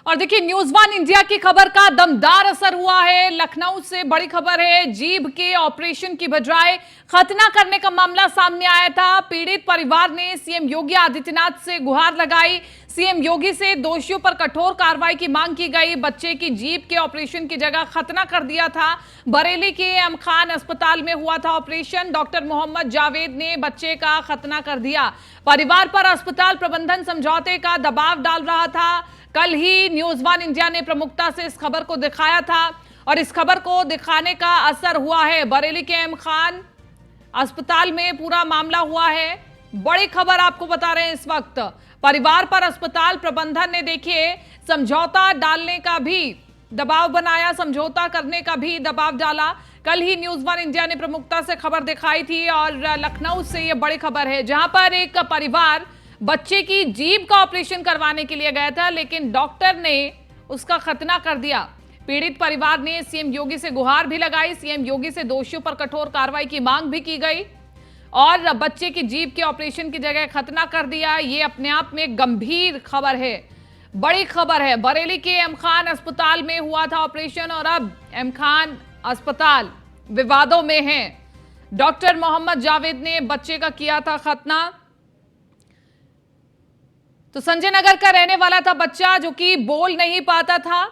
और देखिए news one India की खबर का दमदार असर हुआ है। लखनऊ से बड़ी खबर है। जीभ के ऑपरेशन की बजाय खतना करने का मामला सामने आया था। पीड़ित परिवार ने सीएम योगी आदित्यनाथ से गुहार लगाई। सीएम योगी से दोषियों पर कठोर कार्रवाई की मांग की गई। बच्चे की जीभ के ऑपरेशन की जगह खतना कर दिया था। बरेली के एम खान अस्पताल में हुआ था ऑपरेशन। डॉक्टर मोहम्मद जावेद ने बच्चे का खतना कर दिया। परिवार पर अस्पताल प्रबंधन समझौते का दबाव डाल रहा था। कल ही न्यूज वन इंडिया ने प्रमुखता से इस खबर को दिखाया था और इस खबर को दिखाने का असर हुआ है। बरेली के एम खान अस्पताल में पूरा मामला हुआ है। बड़ी खबर आपको बता रहे हैं इस वक्त। परिवार पर अस्पताल प्रबंधन ने देखिए समझौता डालने का भी दबाव बनाया, समझौता करने का भी दबाव डाला। कल ही न्यूज वन इंडिया ने प्रमुखता से खबर दिखाई थी और लखनऊ से यह बड़ी खबर है, जहां पर एक परिवार बच्चे की जीभ का ऑपरेशन करवाने के लिए गया था, लेकिन डॉक्टर ने उसका खतना कर दिया। पीड़ित परिवार ने सीएम योगी से गुहार भी लगाई। सीएम योगी से दोषियों पर कठोर कार्रवाई की मांग भी की गई और बच्चे की जीभ के ऑपरेशन की जगह खतना कर दिया। ये अपने आप में गंभीर खबर है, बड़ी खबर है। बरेली के एम खान अस्पताल में हुआ था ऑपरेशन और अब एम खान अस्पताल विवादों में है। डॉक्टर मोहम्मद जावेद ने बच्चे का किया था खतना। तो संजय नगर का रहने वाला था बच्चा, जो कि बोल नहीं पाता था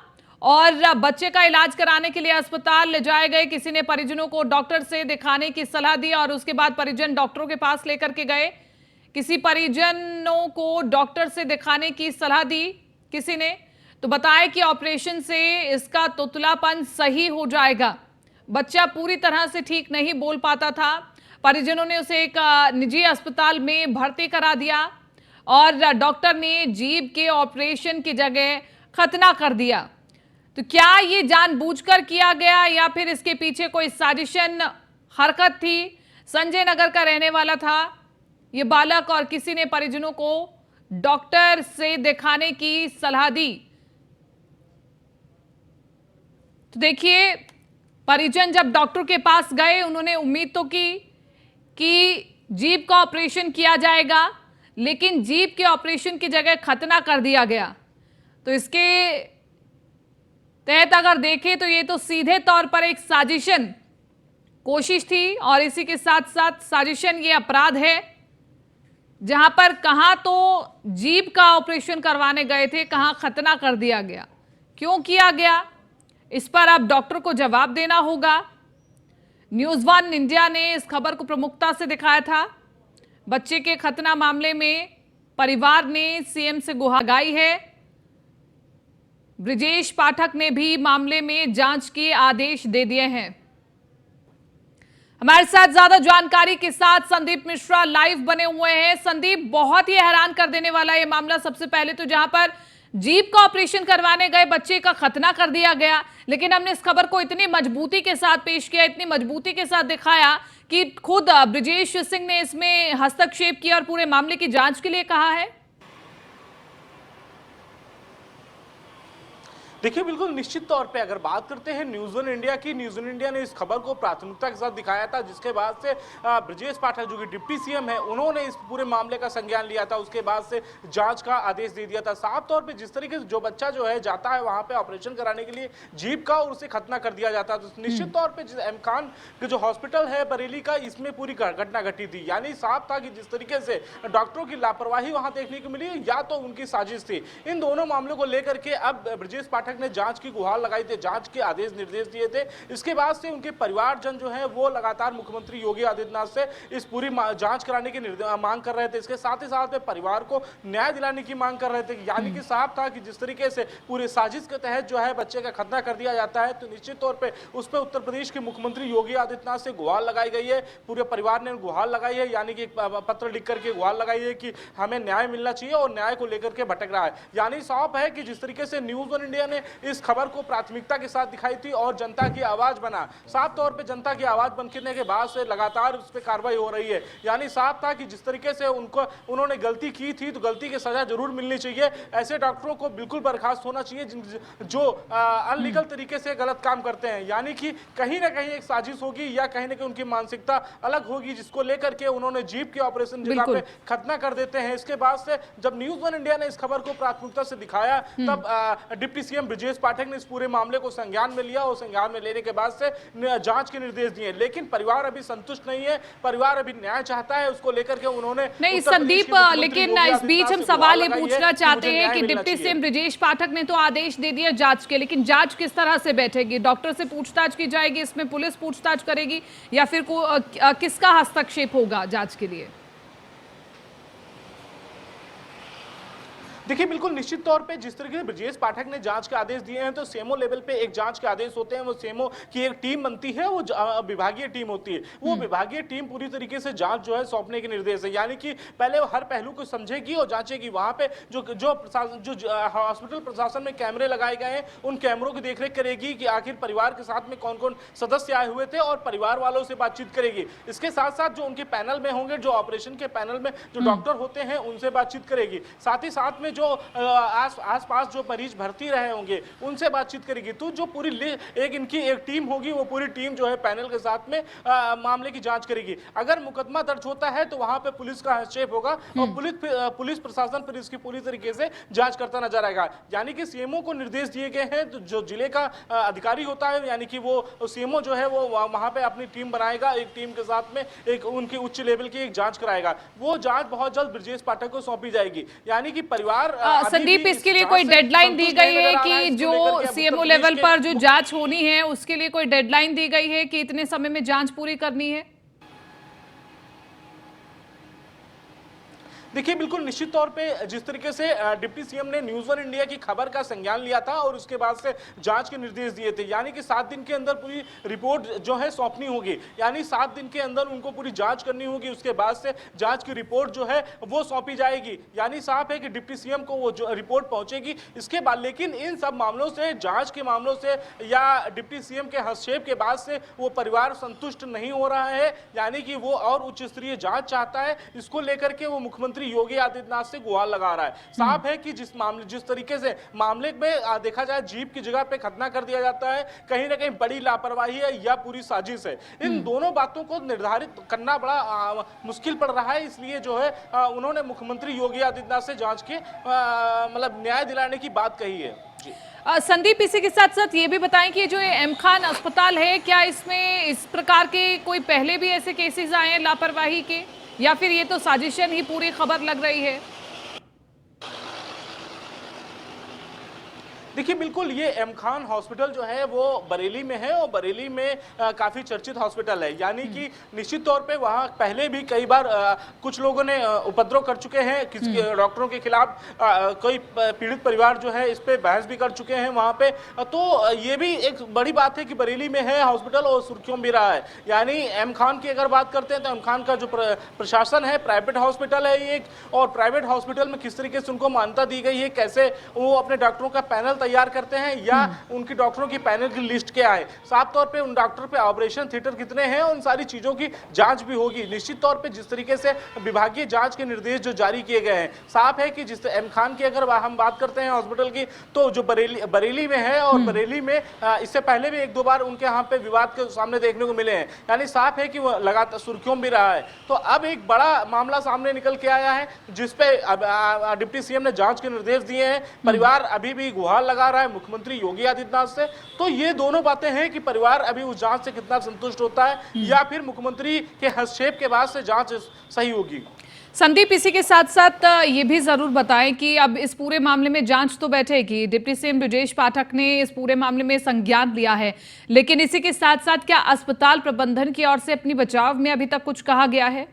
और बच्चे का इलाज कराने के लिए अस्पताल ले जाए गए। किसी ने परिजनों को डॉक्टर से दिखाने की सलाह दी और उसके बाद परिजन डॉक्टरों के पास लेकर के गए। किसी परिजनों को डॉक्टर से दिखाने की सलाह दी किसी ने, तो बताया कि ऑपरेशन से इसका तुतलापन सही हो जाएगा। बच्चा पूरी तरह से ठीक नहीं बोल पाता था। परिजनों ने उसे एक निजी अस्पताल में भर्ती करा दिया और डॉक्टर ने जीभ के ऑपरेशन की जगह खतना कर दिया। तो क्या ये जानबूझकर किया गया या फिर इसके पीछे कोई साजिशन हरकत थी? संजय नगर का रहने वाला था ये बालक और किसी ने परिजनों को डॉक्टर से दिखाने की सलाह दी। तो देखिए परिजन जब डॉक्टर के पास गए, उन्होंने उम्मीद तो की कि जीभ का ऑपरेशन किया जाएगा, लेकिन जीभ के ऑपरेशन की जगह खतना कर दिया गया। तो इसके तहत अगर देखें तो ये तो सीधे तौर पर एक साजिशन कोशिश थी और इसी के साथ साथ साजिशन ये अपराध है, जहां पर कहां तो जीभ का ऑपरेशन करवाने गए थे, कहां खतना कर दिया गया। क्यों किया गया, इस पर अब डॉक्टर को जवाब देना होगा। न्यूज वन इंडिया ने इस खबर को प्रमुखता से दिखाया था। बच्चे के खतना मामले में परिवार ने सीएम से गुहार लगाई है। ब्रिजेश पाठक ने भी मामले में जांच के आदेश दे दिए हैं। हमारे साथ ज्यादा जानकारी के साथ संदीप मिश्रा लाइव बने हुए हैं। संदीप, बहुत ही हैरान कर देने वाला ये मामला। सबसे पहले तो जहां पर जीभ का ऑपरेशन करवाने गए बच्चे का खतना कर दिया गया, लेकिन हमने इस खबर को इतनी मजबूती के साथ पेश किया, इतनी मजबूती के साथ दिखाया कि खुद ब्रिजेश सिंह ने इसमें हस्तक्षेप किया और पूरे मामले की जांच के लिए कहा है। देखिए बिल्कुल निश्चित तौर पे अगर बात करते हैं न्यूज वन इंडिया की, न्यूज वन इंडिया ने इस खबर को प्राथमिकता के साथ दिखाया था, जिसके बाद से ब्रजेश पाठक जो कि डिप्टी सीएम है, उन्होंने इस पूरे मामले का संज्ञान लिया था। उसके बाद से जांच का आदेश दे दिया था। साफ तौर पे जिस तरीके से जो बच्चा जो है जाता है वहां पे ऑपरेशन कराने के लिए जीभ का, और उसे खतना कर दिया जाता है, तो निश्चित तौर पर एम खान के जो हॉस्पिटल है बरेली का, इसमें पूरी घटना घटी थी। यानी साफ था कि जिस तरीके से डॉक्टरों की लापरवाही वहां देखने को मिली या तो उनकी साजिश थी। इन दोनों मामलों को लेकर के अब ब्रजेश पाठक ने जांच की गुहार लगाई थी, जांच के आदेश निर्देश दिए थे। इसके बाद से उनके परिवारजन जो है वो लगातार मुख्यमंत्री योगी आदित्यनाथ से इस पूरी जांच कराने की मांग कर रहे थे। इसके साथ ही साथ परिवार को न्याय दिलाने की मांग कर रहे थे। यानी कि साफ था कि जिस तरीके से पूरे साजिश के तहत जो है बच्चे का खतना कर दिया जाता है, तो निश्चित तौर पर उस पर उत्तर प्रदेश के मुख्यमंत्री योगी आदित्यनाथ से गुहार लगाई गई है। पूरे परिवार ने गुहार लगाई है, यानी कि पत्र लिख करके गुहार लगाई है कि हमें न्याय मिलना चाहिए और न्याय को लेकर के भटक रहा है। यानी साफ है कि जिस तरीके से न्यूज वन इंडिया ने इस खबर को प्राथमिकता के साथ दिखाई थी और जनता की आवाज बना। साफ तौर पे जनता की आवाज बनने के बाद से लगातार उस पर कार्रवाई हो रही है। यानी साफ था कि जिस तरीके से उन्होंने गलती की थी तो गलती की सजा जरूर मिलनी चाहिए। ऐसे डॉक्टरों को बिल्कुल बर्खास्त होना चाहिए जो अनलीगल तरीके से गलत काम करते हैं। यानी कि कहीं ना कहीं एक साजिश होगी या कहीं ना कहीं उनकी मानसिकता अलग होगी, जिसको लेकर के उन्होंने जीप के ऑपरेशन जगह पे खतना कर देते हैं। इसके बाद से जब न्यूज़ वन इंडिया ने इस खबर को प्राथमिकता से दिखाया तब डिप्टी सीएम ब्रजेश पाठक ने इस पूरे मामले को संज्ञान में लिया और संज्ञान में लेने के बाद से जांच के निर्देश दिए। लेकिन परिवार अभी संतुष्ट नहीं है, परिवार अभी न्याय चाहता है। उसको लेकर के उन्होंने नहीं संदीप, लेकिन इस बीच हम सवाल ये पूछना चाहते हैं कि डिप्टी सीएम ब्रजेश पाठक ने तो आदेश दे दिया जांच के, लेकिन जांच किस तरह से बैठेगी? डॉक्टर से पूछताछ की जाएगी, इसमें पुलिस पूछताछ करेगी या फिर किसका हस्तक्षेप होगा जांच के लिए? देखिए बिल्कुल निश्चित तौर पे जिस तरीके से ब्रजेश पाठक ने जांच के आदेश दिए हैं तो सीएमओ लेवल पे एक जांच के आदेश होते हैं। वो सीएमओ की एक टीम बनती है, वो विभागीय टीम होती है। वो विभागीय टीम पूरी तरीके से जांच जो है सौंपने के निर्देश है। यानी कि पहले वो हर पहलू को समझेगी और जांचेगी। वहां पे जो हॉस्पिटल प्रशासन में कैमरे लगाए गए हैं उन कैमरों की देखरेख करेगी कि आखिर परिवार के साथ में कौन कौन सदस्य आए हुए थे और परिवार वालों से बातचीत करेगी। इसके साथ साथ जो उनके पैनल में होंगे, जो ऑपरेशन के पैनल में जो डॉक्टर होते हैं उनसे बातचीत करेगी। साथ ही साथ में जो आस पास जो मरीज भर्ती रहे होंगे उनसे बातचीत करेगी। तो जो पूरी इनकी एक टीम होगी, वो पूरी टीम जो है पैनल के साथ में मामले की जांच करेगी। अगर मुकदमा दर्ज होता है तो वहां पे पुलिस का हस्तक्षेप होगा और पुलिस प्रशासन फिर इसकी पूरी तरीके से जांच करता नजर आएगा। यानी कि सीएमओ को निर्देश दिए गए हैं, तो जो जिले का अधिकारी होता है यानी कि वो सीएमओ जो है वो वहां पे अपनी टीम बनाएगा, एक टीम के साथ में एक उनकी उच्च लेवल की एक जांच कराएगा। वो जांच बहुत जल्द ब्रजेश पाठक को सौंपी जाएगी। यानी कि परिवार संदीप, इसके लिए कोई डेडलाइन दी गई है कि जो सीएमओ लेवल पर जो जांच होनी है उसके लिए कोई डेडलाइन दी गई है कि इतने समय में जांच पूरी करनी है? देखिए बिल्कुल निश्चित तौर पे जिस तरीके से डिप्टी सीएम ने न्यूज़ वन इंडिया की खबर का संज्ञान लिया था और उसके बाद से जांच के निर्देश दिए थे। यानी कि 7 दिन के अंदर पूरी रिपोर्ट जो है सौंपनी होगी। यानी 7 दिन के अंदर उनको पूरी जांच करनी होगी। उसके बाद से जांच की रिपोर्ट जो है वो सौंपी जाएगी। यानी साफ है कि डिप्टी सीएम को वो जो रिपोर्ट पहुंचेगी इसके बाद। लेकिन इन सब मामलों से, जांच के मामलों से या डिप्टी सीएम के हस्तक्षेप के बाद से वो परिवार संतुष्ट नहीं हो रहा है। यानी कि वो और उच्च स्तरीय जांच चाहता है। इसको लेकर के वो मुख्यमंत्री योगी आदित्यनाथ से गुहार लगा रहा है। साफ है कि जिस तरीके से मामले में देखा जाए जीप की जगह पे खतना कर दिया जाता है, कहीं ना कहीं बड़ी लापरवाही है या पूरी साजिश है। इन दोनों बातों को निर्धारित करना बड़ा मुश्किल पड़ रहा है। इसलिए जो है उन्होंने मुख्यमंत्री योगी आदित्यनाथ से जांच के मतलब न्याय दिलाने की बात कही है। जी संदीप, इसी के साथ साथ ये भी बताएं कि जो एम खान अस्पताल है, क्या इसमें इस प्रकार के कोई पहले भी ऐसे केसेस आए हैं लापरवाही के, या फिर ये तो साजिशन ही पूरी खबर लग रही है? देखिए बिल्कुल ये एम खान हॉस्पिटल जो है वो बरेली में है और बरेली में काफ़ी चर्चित हॉस्पिटल है। यानी कि निश्चित तौर पे वहाँ पहले भी कई बार कुछ लोगों ने उपद्रव कर चुके हैं किसी डॉक्टरों के खिलाफ। कोई पीड़ित परिवार जो है इस पे बहस भी कर चुके हैं वहाँ पे। तो ये भी एक बड़ी बात है कि बरेली में है हॉस्पिटल और सुर्खियों में भी रहा है। यानी एम खान की अगर बात करते हैं तो एम खान का जो प्रशासन है, प्राइवेट हॉस्पिटल है ये, और प्राइवेट हॉस्पिटल में किस तरीके से उनको मान्यता दी गई है, कैसे वो अपने डॉक्टरों का पैनल तैयार करते हैं या उनकी डॉक्टरों की पैनल की लिस्ट क्या है, साफ तौर पे उन डॉक्टर पे ऑपरेशन थिएटर कितने हैं, उन सारी चीजों की जांच भी होगी। निश्चित तौर पे जिस तरीके से विभागीय जांच के निर्देश जो जारी किए गए हैं, साफ है कि जिस एम खान की अगर हम बात करते हैं हॉस्पिटल की, तो जो बरेली में है और बरेली में इससे पहले भी 1-2 बार उनके यहाँ पे विवाद के सामने देखने को मिले हैं। यानी साफ है कि वो लगातार सुर्खियों में भी रहा है। तो अब एक बड़ा मामला सामने निकल के आया है जिसपे डिप्टी सीएम ने जांच के निर्देश दिए हैं। परिवार अभी भी गुहार लगा रहा है मुख्यमंत्री योगी आदित्यनाथ से। तो ये दोनों बातें हैं कि परिवार अभी उस जांच से कितना संतुष्ट होता है या फिर मुख्यमंत्री के हस्तक्षेप के बाद से जांच सही होगी। संदीप, इसी के साथ साथ ये भी जरूर बताएं कि अब इस पूरे मामले में जांच तो बैठेगी, डिप्टी सीएम ब्रजेश पाठक ने इस पूरे मामले में संज्ञान लिया है, लेकिन इसी के साथ साथ क्या अस्पताल प्रबंधन की ओर से अपनी बचाव में अभी तक कुछ कहा गया है?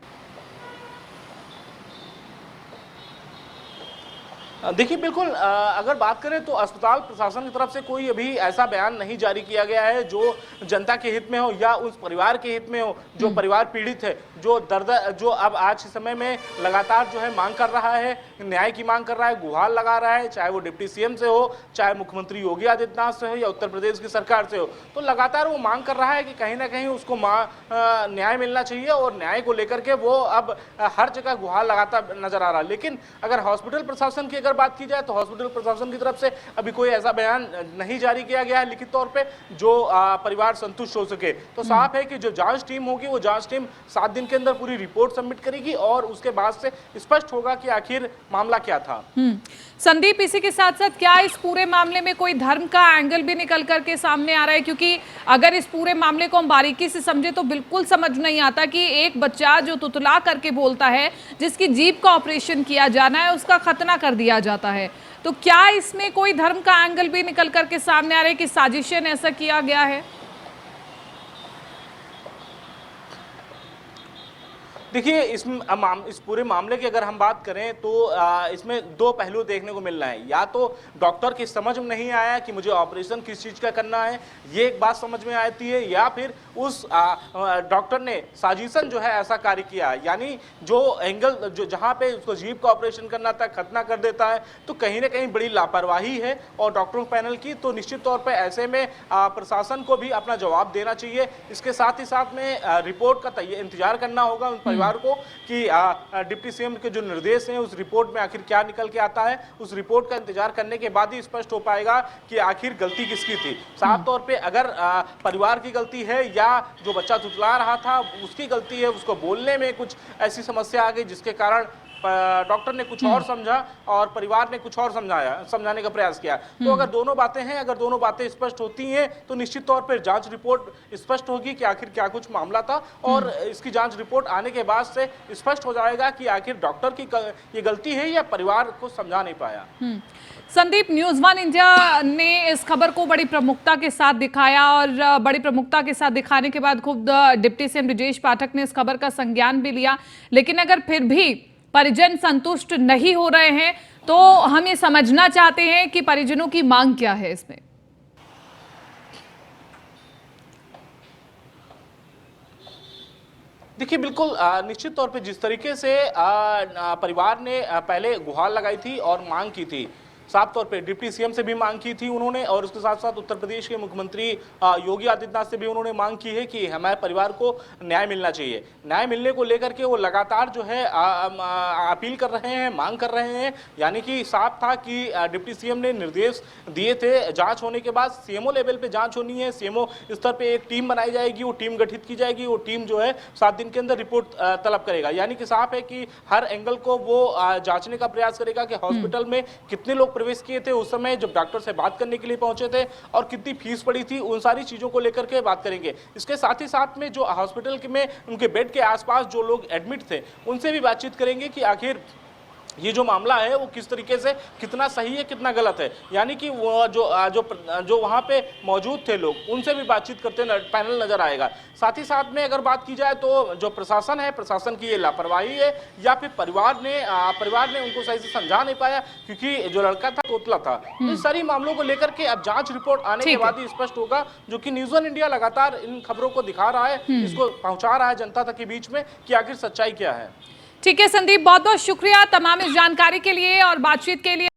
देखिए बिल्कुल, अगर बात करें तो अस्पताल प्रशासन की तरफ से कोई अभी ऐसा बयान नहीं जारी किया गया है जो जनता के हित में हो या उस परिवार के हित में हो जो परिवार पीड़ित है, जो दर्द, जो अब आज के समय में लगातार जो है मांग कर रहा है, न्याय की मांग कर रहा है, गुहार लगा रहा है, चाहे वो डिप्टी सीएम से हो, चाहे मुख्यमंत्री योगी आदित्यनाथ से हो या उत्तर प्रदेश की सरकार से हो। तो लगातार वो मांग कर रहा है कि कहीं ना कहीं उसको न्याय मिलना चाहिए और न्याय को लेकर के वो अब हर जगह गुहार लगाता नजर आ रहा है। लेकिन अगर हॉस्पिटल प्रशासन की बात की जाए तो हॉस्पिटल प्रशासन की तरफ से अभी कोई ऐसा बयान नहीं जारी किया गया है लिखित तौर पे जो परिवार संतुष्ट हो सके। तो साफ है कि जो जांच टीम होगी वो जांच टीम 7 दिन के अंदर पूरी रिपोर्ट सबमिट करेगी और उसके बाद से स्पष्ट होगा कि आखिर मामला क्या था। संदीप, इसी के साथ साथ क्या इस पूरे मामले में कोई धर्म का एंगल भी निकल करके सामने आ रहा है? क्योंकि अगर इस पूरे मामले को हम बारीकी से समझे तो बिल्कुल समझ नहीं आता कि एक बच्चा जो तुतला करके बोलता है, जिसकी जीभ का ऑपरेशन किया जाना है, उसका खतना कर दिया जाता है। तो क्या इसमें कोई धर्म का एंगल भी निकल करके सामने आ रहा है कि साजिशन ऐसा किया गया है? देखिए इस पूरे मामले की अगर हम बात करें तो इसमें दो पहलू देखने को मिल रहे हैं। या तो डॉक्टर की समझ में नहीं आया कि मुझे ऑपरेशन किस चीज़ का करना है, ये एक बात समझ में आती है, या फिर उस डॉक्टर ने साजिशन जो है ऐसा कार्य किया, यानी जो एंगल जो जहाँ पे उसको जीभ का ऑपरेशन करना था खतना कर देता है। तो कहीं ना कहीं बड़ी लापरवाही है और डॉक्टरों पैनल की। तो निश्चित तौर पर ऐसे में प्रशासन को भी अपना जवाब देना चाहिए। इसके साथ ही साथ में रिपोर्ट का इंतजार करना होगा उन परिवार को कि डिप्टी सीएम के जो निर्देश हैं उस रिपोर्ट में आखिर क्या निकल के आता है। उस रिपोर्ट का इंतजार करने के बाद ही स्पष्ट हो पाएगा कि आखिर गलती किसकी थी। साफ तौर पे अगर परिवार की गलती है या जो बच्चा तुतला रहा था उसकी गलती है, उसको बोलने में कुछ ऐसी समस्या आ गई जिसके कारण डॉक्टर ने कुछ और समझा और परिवार ने कुछ और समझाने का प्रयास किया। तो अगर दोनों बातें हैं, अगर दोनों बातें स्पष्ट होती हैं तो निश्चित तौर पर जांच रिपोर्ट स्पष्ट होगी कि आखिर क्या कुछ मामला था और इसकी जांच रिपोर्ट आने के बाद से स्पष्ट हो जाएगा कि आखिर डॉक्टर की ये गलती है या परिवार को समझा नहीं पाया। संदीप, न्यूज़ वन इंडिया ने इस खबर को बड़ी प्रमुखता के साथ दिखाया और बड़ी प्रमुखता के साथ दिखाने के बाद खुद डिप्टी सीएम ब्रजेश पाठक ने इस खबर का संज्ञान भी लिया। लेकिन अगर फिर भी परिजन संतुष्ट नहीं हो रहे हैं तो हम ये समझना चाहते हैं कि परिजनों की मांग क्या है इसमें। देखिए बिल्कुल, निश्चित तौर पे जिस तरीके से परिवार ने पहले गुहार लगाई थी और मांग की थी, साफ तौर पे डिप्टी सीएम से भी मांग की थी उन्होंने और उसके साथ साथ उत्तर प्रदेश के मुख्यमंत्री योगी आदित्यनाथ से भी उन्होंने मांग की है कि हमारे परिवार को न्याय मिलना चाहिए। न्याय मिलने को लेकर के वो लगातार जो है अपील कर रहे हैं, मांग कर रहे हैं। यानी कि साफ था कि डिप्टी सीएम ने निर्देश दिए थे, जांच होने के बाद सीएमओ लेवल पे जांच होनी है, सीएमओ स्तर पे एक टीम बनाई जाएगी, वो टीम गठित की जाएगी, वो टीम जो है 7 दिन के अंदर रिपोर्ट तलब करेगा। यानी कि साफ है कि हर एंगल को वो जांचने का प्रयास करेगा कि हॉस्पिटल में कितने लोग प्रवेश किए थे उस समय जब डॉक्टर से बात करने के लिए पहुंचे थे और कितनी फीस पड़ी थी, उन सारी चीजों को लेकर के बात करेंगे। इसके साथ ही साथ में जो हॉस्पिटल में उनके बेड के आसपास जो लोग एडमिट थे उनसे भी बातचीत करेंगे कि आखिर ये जो मामला है वो किस तरीके से कितना सही है कितना गलत है। यानी कि वो जो वहाँ पे मौजूद थे लोग उनसे भी बातचीत करते पैनल नजर आएगा। साथ ही साथ में अगर बात की जाए तो जो प्रशासन है, प्रशासन की ये लापरवाही है या फिर परिवार ने उनको सही से समझा नहीं पाया क्योंकि जो लड़का था तोतला था। तो इस सारी मामलों को लेकर के अब जांच रिपोर्ट आने के बाद ही स्पष्ट होगा, जो कि न्यूज़ वन इंडिया लगातार इन खबरों को दिखा रहा है, इसको पहुंचा रहा है जनता तक के बीच में कि आखिर सच्चाई क्या है। ठीक है संदीप, बहुत बहुत शुक्रिया तमाम इस जानकारी के लिए और बातचीत के लिए।